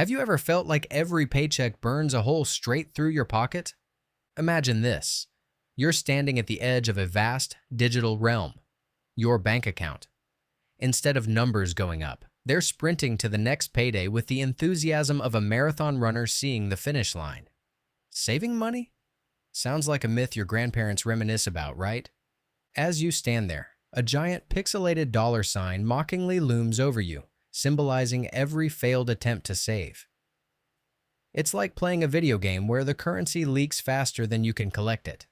Have you ever felt like every paycheck burns a hole straight through your pocket? Imagine this. You're standing at the edge of a vast digital realm, your bank account. Instead of numbers going up, they're sprinting to the next payday with the enthusiasm of a marathon runner seeing the finish line. Saving money? Sounds like a myth your grandparents reminisce about, right? As you stand there, a giant pixelated dollar sign mockingly looms over you, symbolizing every failed attempt to save. It's like playing a video game where the currency leaks faster than you can collect it.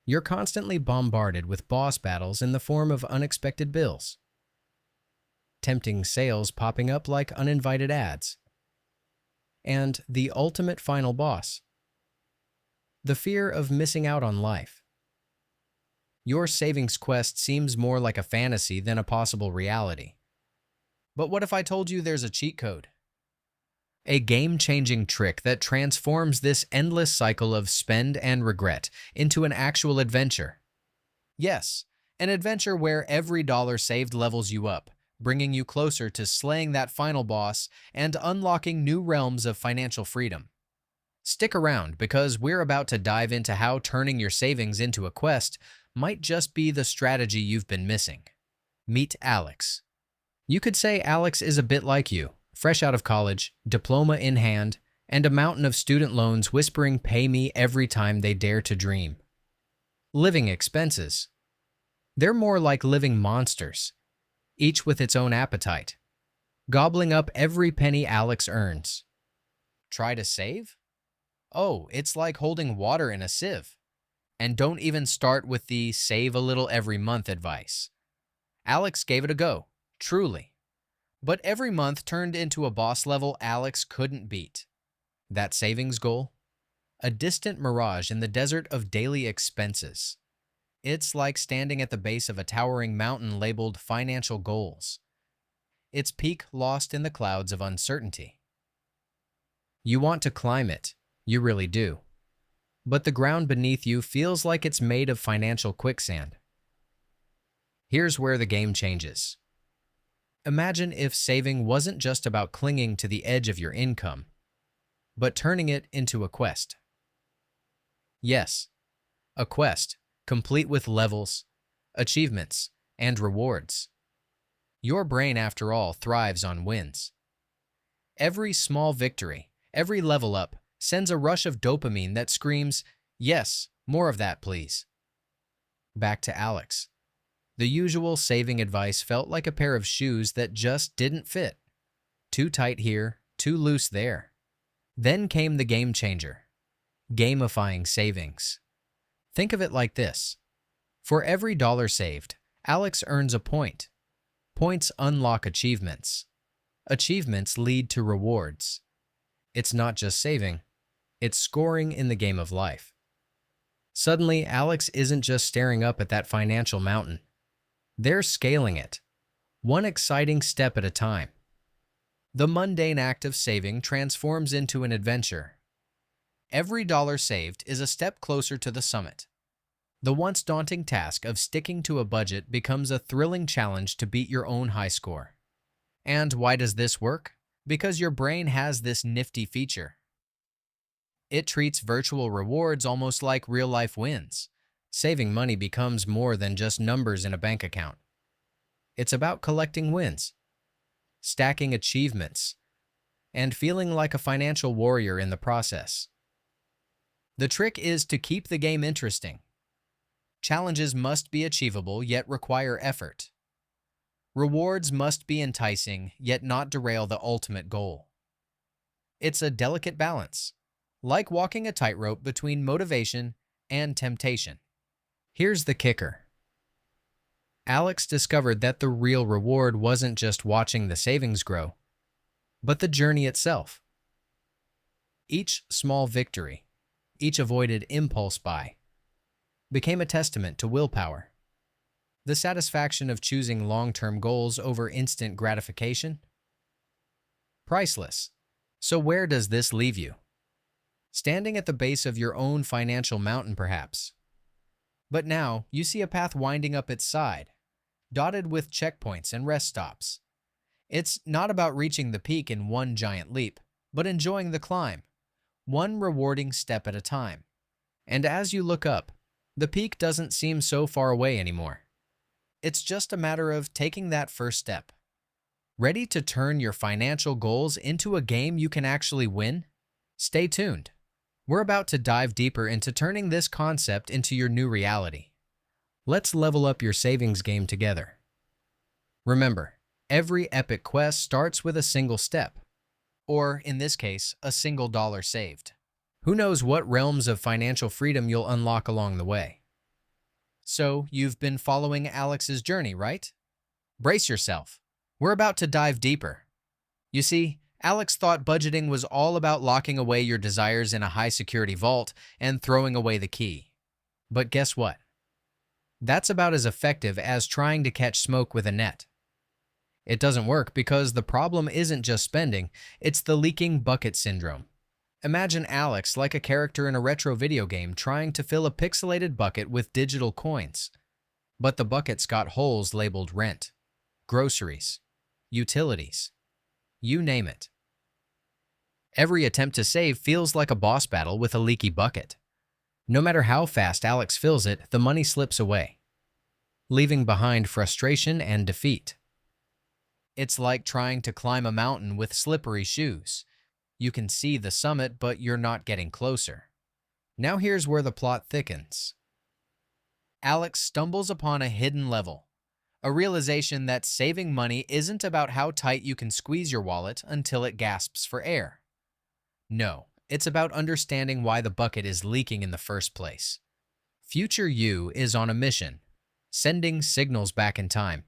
You're constantly bombarded with boss battles in the form of unexpected bills, tempting sales popping up like uninvited ads, and the ultimate final boss, the fear of missing out on life. Your savings quest seems more like a fantasy than a possible reality. But what if I told you there's a cheat code? A game-changing trick that transforms this endless cycle of spend and regret into an actual adventure. Yes, an adventure where every dollar saved levels you up, bringing you closer to slaying that final boss and unlocking new realms of financial freedom. Stick around because we're about to dive into how turning your savings into a quest might just be the strategy you've been missing. Meet Alex. You could say Alex is a bit like you, fresh out of college, diploma in hand, and a mountain of student loans whispering pay me every time they dare to dream. Living expenses. They're more like living monsters, each with its own appetite, gobbling up every penny Alex earns. Try to save? Oh, it's like holding water in a sieve. And don't even start with the save a little every month advice. Alex gave it a go, truly. But every month turned into a boss level Alex couldn't beat. That savings goal? A distant mirage in the desert of daily expenses. It's like standing at the base of a towering mountain labeled financial goals. Its peak lost in the clouds of uncertainty. You want to climb it, you really do. But the ground beneath you feels like it's made of financial quicksand. Here's where the game changes. Imagine if saving wasn't just about clinging to the edge of your income, but turning it into a quest. Yes, a quest, complete with levels, achievements, and rewards. Your brain, after all, thrives on wins. Every small victory, every level up, sends a rush of dopamine that screams, yes, more of that, please. Back to Alex. The usual saving advice felt like a pair of shoes that just didn't fit. Too tight here, too loose there. Then came the game changer. Gamifying savings. Think of it like this. For every dollar saved, Alex earns a point. Points unlock achievements. Achievements lead to rewards. It's not just saving. It's scoring in the game of life. Suddenly, Alex isn't just staring up at that financial mountain. They're scaling it, one exciting step at a time. The mundane act of saving transforms into an adventure. Every dollar saved is a step closer to the summit. The once daunting task of sticking to a budget becomes a thrilling challenge to beat your own high score. And why does this work? Because your brain has this nifty feature. It treats virtual rewards almost like real-life wins. Saving money becomes more than just numbers in a bank account. It's about collecting wins, stacking achievements, and feeling like a financial warrior in the process. The trick is to keep the game interesting. Challenges must be achievable yet require effort. Rewards must be enticing yet not derail the ultimate goal. It's a delicate balance, like walking a tightrope between motivation and temptation. Here's the kicker. Alex discovered that the real reward wasn't just watching the savings grow, but the journey itself. Each small victory, each avoided impulse buy, became a testament to willpower. The satisfaction of choosing long-term goals over instant gratification? Priceless. So where does this leave you? Standing at the base of your own financial mountain, perhaps. But now, you see a path winding up its side, dotted with checkpoints and rest stops. It's not about reaching the peak in one giant leap, but enjoying the climb, one rewarding step at a time. And as you look up, the peak doesn't seem so far away anymore. It's just a matter of taking that first step. Ready to turn your financial goals into a game you can actually win? Stay tuned. We're about to dive deeper into turning this concept into your new reality. Let's level up your savings game together. Remember, every epic quest starts with a single step, or in this case, a single dollar saved. Who knows what realms of financial freedom you'll unlock along the way? So, you've been following Alex's journey, right? Brace yourself. We're about to dive deeper. You see, Alex thought budgeting was all about locking away your desires in a high-security vault and throwing away the key. But guess what? That's about as effective as trying to catch smoke with a net. It doesn't work because the problem isn't just spending, it's the leaking bucket syndrome. Imagine Alex like a character in a retro video game trying to fill a pixelated bucket with digital coins. But the bucket's got holes labeled rent, groceries, utilities, you name it. Every attempt to save feels like a boss battle with a leaky bucket. No matter how fast Alex fills it, the money slips away, leaving behind frustration and defeat. It's like trying to climb a mountain with slippery shoes. You can see the summit, but you're not getting closer. Now here's where the plot thickens. Alex stumbles upon a hidden level, a realization that saving money isn't about how tight you can squeeze your wallet until it gasps for air. No, it's about understanding why the bucket is leaking in the first place. Future you is on a mission, sending signals back in time,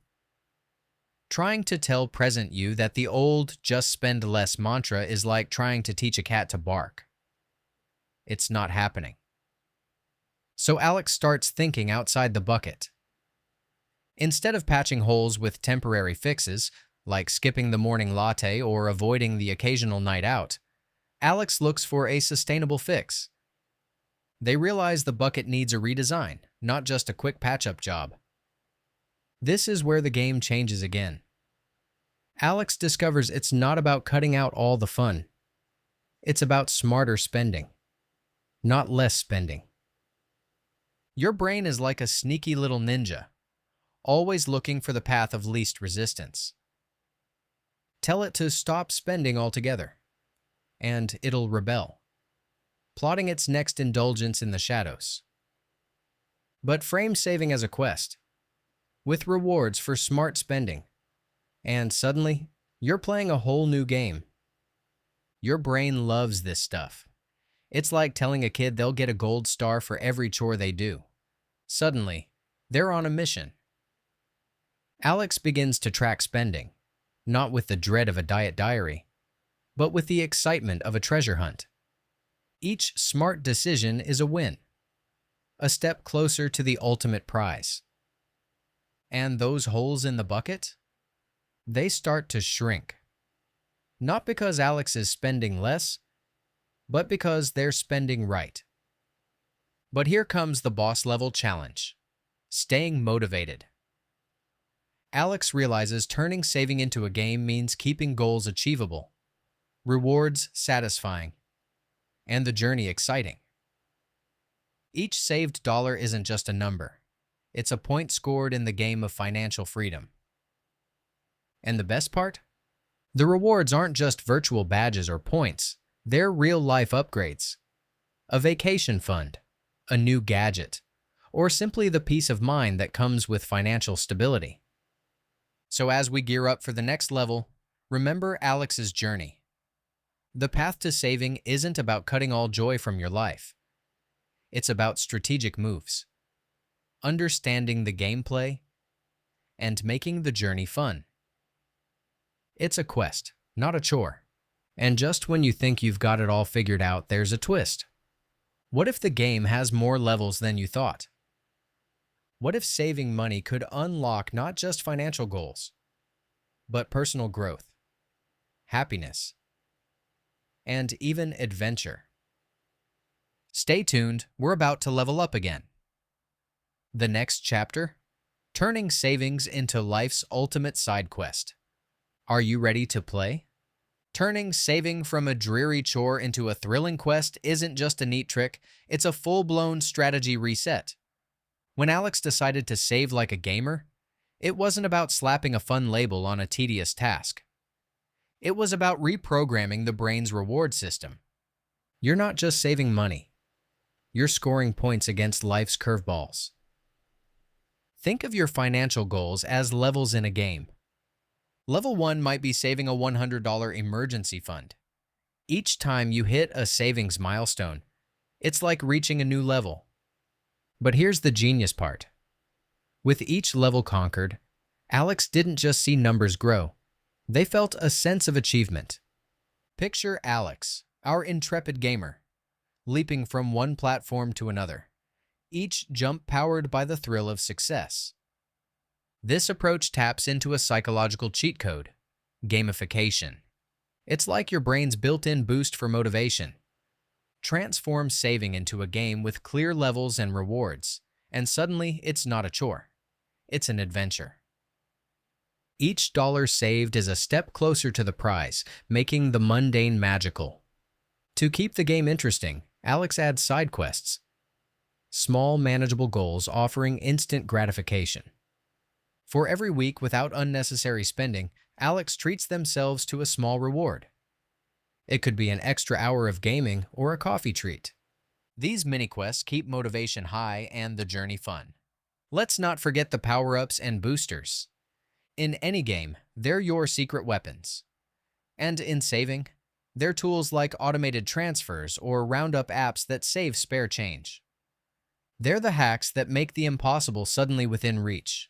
trying to tell present you that the old "just spend less" mantra is like trying to teach a cat to bark. It's not happening. So Alex starts thinking outside the bucket. Instead of patching holes with temporary fixes, like skipping the morning latte or avoiding the occasional night out, Alex looks for a sustainable fix. They realize the bucket needs a redesign, not just a quick patch-up job. This is where the game changes again. Alex discovers it's not about cutting out all the fun. It's about smarter spending, not less spending. Your brain is like a sneaky little ninja, always looking for the path of least resistance. Tell it to stop spending altogether, and it'll rebel, plotting its next indulgence in the shadows. But frame saving as a quest, with rewards for smart spending, and suddenly, you're playing a whole new game. Your brain loves this stuff. It's like telling a kid they'll get a gold star for every chore they do. Suddenly, they're on a mission. Alex begins to track spending, not with the dread of a diet diary, but with the excitement of a treasure hunt. Each smart decision is a win, a step closer to the ultimate prize. And those holes in the bucket? They start to shrink. Not because Alex is spending less, but because they're spending right. But here comes the boss-level challenge: staying motivated. Alex realizes turning saving into a game means keeping goals achievable, rewards satisfying, and the journey exciting. Each saved dollar isn't just a number. It's a point scored in the game of financial freedom. And the best part? The rewards aren't just virtual badges or points. They're real-life upgrades. A vacation fund, a new gadget, or simply the peace of mind that comes with financial stability. So as we gear up for the next level, remember Alex's journey. The path to saving isn't about cutting all joy from your life. It's about strategic moves, understanding the gameplay, and making the journey fun. It's a quest, not a chore. And just when you think you've got it all figured out, there's a twist. What if the game has more levels than you thought? What if saving money could unlock not just financial goals, but personal growth, happiness, and even adventure? Stay tuned, we're about to level up again. The next chapter? Turning savings into life's ultimate side quest. Are you ready to play? Turning saving from a dreary chore into a thrilling quest isn't just a neat trick, it's a full-blown strategy reset. When Alex decided to save like a gamer, it wasn't about slapping a fun label on a tedious task. It was about reprogramming the brain's reward system. You're not just saving money. You're scoring points against life's curveballs. Think of your financial goals as levels in a game. Level 1 might be saving a $100 emergency fund. Each time you hit a savings milestone, it's like reaching a new level. But here's the genius part. With each level conquered, Alex didn't just see numbers grow. They felt a sense of achievement. Picture Alex, our intrepid gamer, leaping from one platform to another, each jump powered by the thrill of success. This approach taps into a psychological cheat code, gamification. It's like your brain's built-in boost for motivation. Transform saving into a game with clear levels and rewards, and suddenly it's not a chore. It's an adventure. Each dollar saved is a step closer to the prize, making the mundane magical. To keep the game interesting, Alex adds side quests. Small, manageable goals offering instant gratification. For every week without unnecessary spending, Alex treats themselves to a small reward. It could be an extra hour of gaming or a coffee treat. These mini-quests keep motivation high and the journey fun. Let's not forget the power-ups and boosters. In any game, they're your secret weapons. And in saving, they're tools like automated transfers or roundup apps that save spare change. They're the hacks that make the impossible suddenly within reach.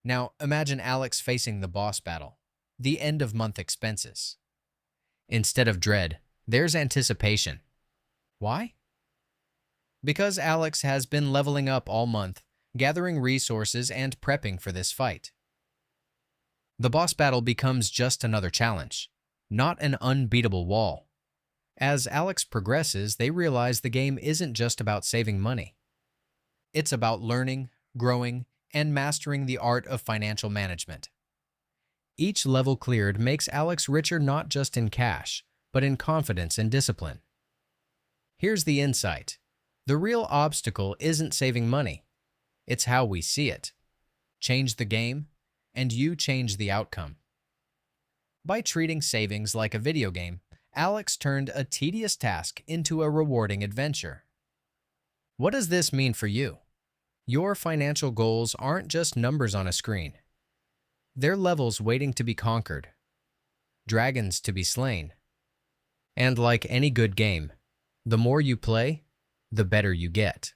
Now, imagine Alex facing the boss battle, the end-of-month expenses. Instead of dread, there's anticipation. Why? Because Alex has been leveling up all month, gathering resources and prepping for this fight. The boss battle becomes just another challenge, not an unbeatable wall. As Alex progresses, they realize the game isn't just about saving money. It's about learning, growing, and mastering the art of financial management. Each level cleared makes Alex richer not just in cash, but in confidence and discipline. Here's the insight. The real obstacle isn't saving money. It's how we see it. Change the game, and you change the outcome. By treating savings like a video game, Alex turned a tedious task into a rewarding adventure. What does this mean for you? Your financial goals aren't just numbers on a screen. They're levels waiting to be conquered, dragons to be slain. And like any good game, the more you play, the better you get.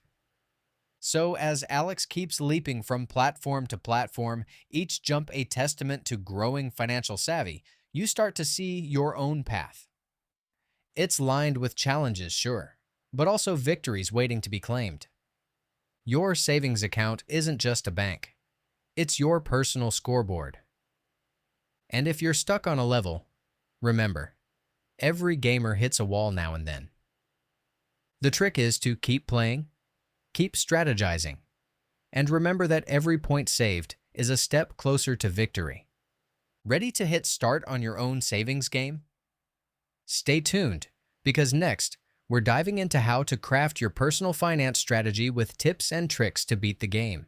So as Alex keeps leaping from platform to platform, each jump a testament to growing financial savvy, you start to see your own path. It's lined with challenges, sure, but also victories waiting to be claimed. Your savings account isn't just a bank. It's your personal scoreboard. And if you're stuck on a level, remember, every gamer hits a wall now and then. The trick is to keep playing, keep strategizing, and remember that every point saved is a step closer to victory. Ready to hit start on your own savings game? Stay tuned, because next, we're diving into how to craft your personal finance strategy with tips and tricks to beat the game.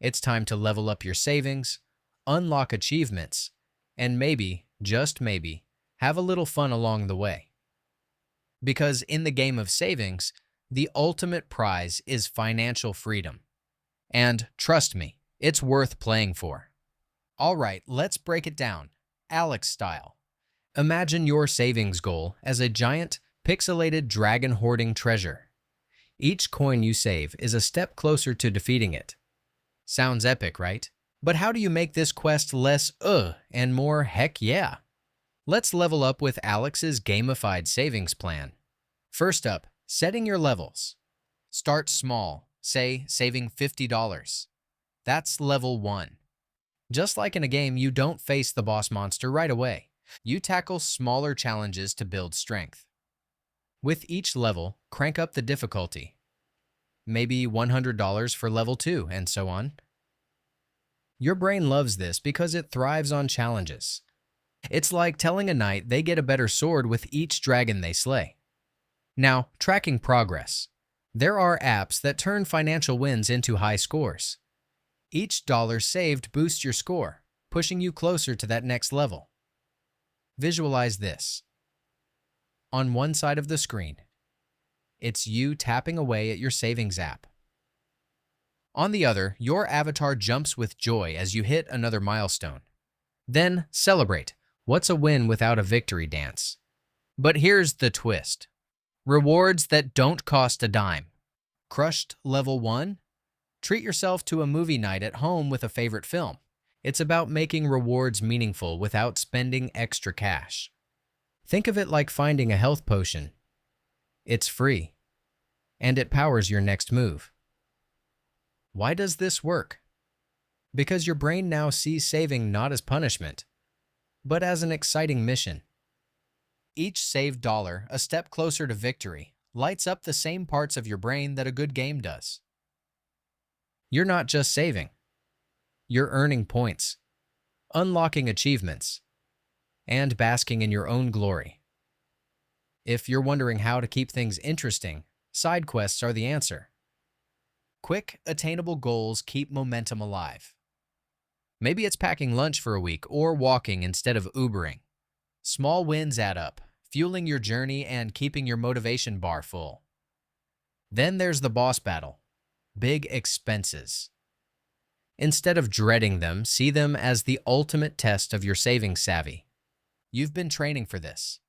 It's time to level up your savings, unlock achievements, and maybe, just maybe, have a little fun along the way. Because in the game of savings, the ultimate prize is financial freedom. And trust me, it's worth playing for. All right, let's break it down, Alex style. Imagine your savings goal as a giant, pixelated dragon-hoarding treasure. Each coin you save is a step closer to defeating it. Sounds epic, right? But how do you make this quest less and more heck yeah? Let's level up with Alex's gamified savings plan. First up, setting your levels. Start small, say saving $50. That's level 1. Just like in a game, you don't face the boss monster right away. You tackle smaller challenges to build strength. With each level, crank up the difficulty. Maybe $100 for level 2, and so on. Your brain loves this because it thrives on challenges. It's like telling a knight they get a better sword with each dragon they slay. Now, tracking progress. There are apps that turn financial wins into high scores. Each dollar saved boosts your score, pushing you closer to that next level. Visualize this. On one side of the screen, it's you tapping away at your savings app. On the other, your avatar jumps with joy as you hit another milestone. Then celebrate. What's a win without a victory dance? But here's the twist. Rewards that don't cost a dime. Crushed level 1? Treat yourself to a movie night at home with a favorite film. It's about making rewards meaningful without spending extra cash. Think of it like finding a health potion. It's free, and it powers your next move. Why does this work? Because your brain now sees saving not as punishment, but as an exciting mission. Each saved dollar, a step closer to victory, lights up the same parts of your brain that a good game does. You're not just saving. You're earning points, unlocking achievements, and basking in your own glory. If you're wondering how to keep things interesting, side quests are the answer. Quick, attainable goals keep momentum alive. Maybe it's packing lunch for a week or walking instead of Ubering. Small wins add up, fueling your journey and keeping your motivation bar full. Then there's the boss battle. Big expenses. Instead of dreading them, see them as the ultimate test of your saving savvy. You've been training for this.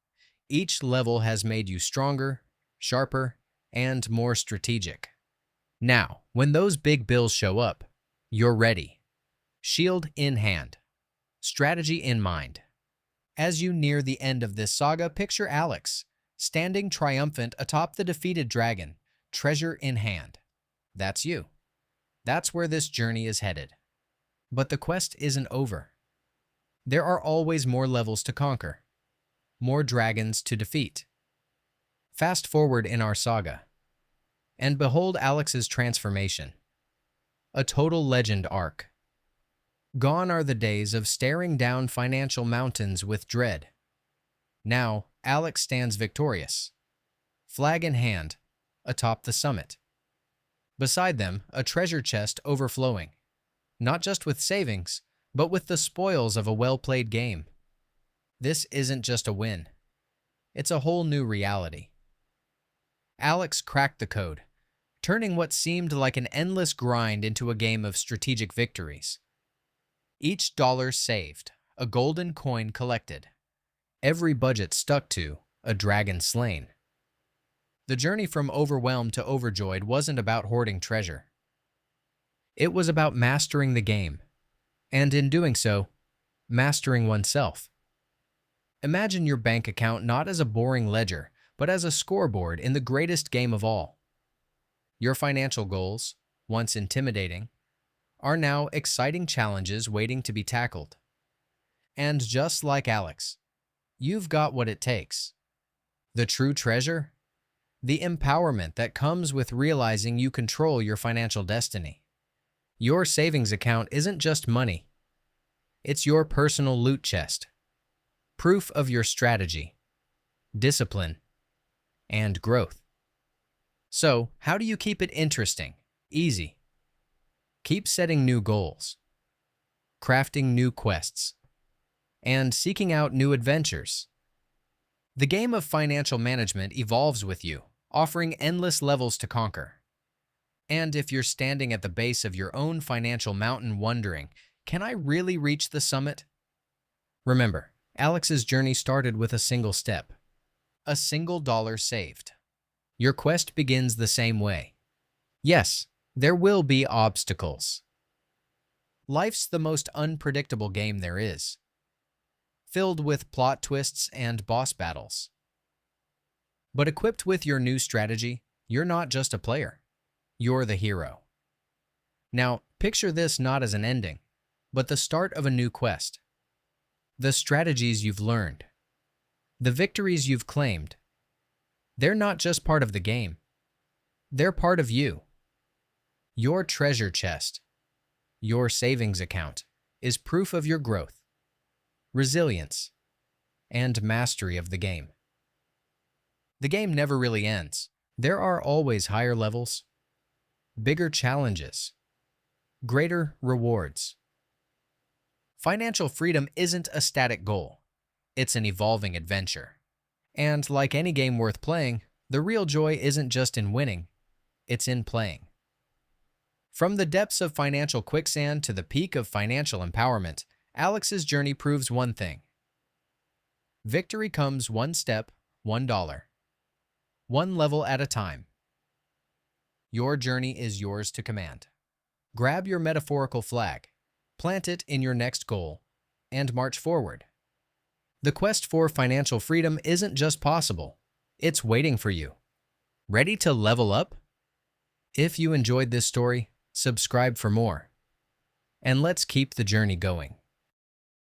Each level has made you stronger, sharper, and more strategic. Now, when those big bills show up, you're ready. Shield in hand. Strategy in mind. As you near the end of this saga, picture Alex, standing triumphant atop the defeated dragon, treasure in hand. That's you. That's where this journey is headed. But the quest isn't over. There are always more levels to conquer, more dragons to defeat. Fast forward in our saga, and behold Alex's transformation. A total legend arc. Gone are the days of staring down financial mountains with dread. Now, Alex stands victorious, flag in hand, atop the summit. Beside them, a treasure chest overflowing, not just with savings, but with the spoils of a well-played game. This isn't just a win. It's a whole new reality. Alex cracked the code, turning what seemed like an endless grind into a game of strategic victories. Each dollar saved, a golden coin collected. Every budget stuck to, a dragon slain. The journey from overwhelmed to overjoyed wasn't about hoarding treasure. It was about mastering the game, and in doing so, mastering oneself. Imagine your bank account not as a boring ledger, but as a scoreboard in the greatest game of all. Your financial goals, once intimidating, are now exciting challenges waiting to be tackled. And just like Alex, you've got what it takes. The true treasure? The empowerment that comes with realizing you control your financial destiny. Your savings account isn't just money. It's your personal loot chest. Proof of your strategy, discipline, and growth. So, how do you keep it interesting, easy? Keep setting new goals, crafting new quests, and seeking out new adventures. The game of financial management evolves with you, offering endless levels to conquer. And if you're standing at the base of your own financial mountain wondering, can I really reach the summit? Remember, Alex's journey started with a single step, a single dollar saved. Your quest begins the same way. Yes, there will be obstacles. Life's the most unpredictable game there is, filled with plot twists and boss battles. But equipped with your new strategy, you're not just a player. You're the hero. Now, picture this not as an ending, but the start of a new quest. The strategies you've learned, the victories you've claimed, they're not just part of the game. They're part of you. Your treasure chest, your savings account, is proof of your growth, resilience, and mastery of the game. The game never really ends. There are always higher levels, bigger challenges, greater rewards. Financial freedom isn't a static goal. It's an evolving adventure. And like any game worth playing, the real joy isn't just in winning, it's in playing. From the depths of financial quicksand to the peak of financial empowerment, Alex's journey proves one thing. Victory comes one step, $1, one level at a time. Your journey is yours to command. Grab your metaphorical flag, plant it in your next goal, and march forward. The quest for financial freedom isn't just possible, it's waiting for you. Ready to level up? If you enjoyed this story, subscribe for more. And let's keep the journey going.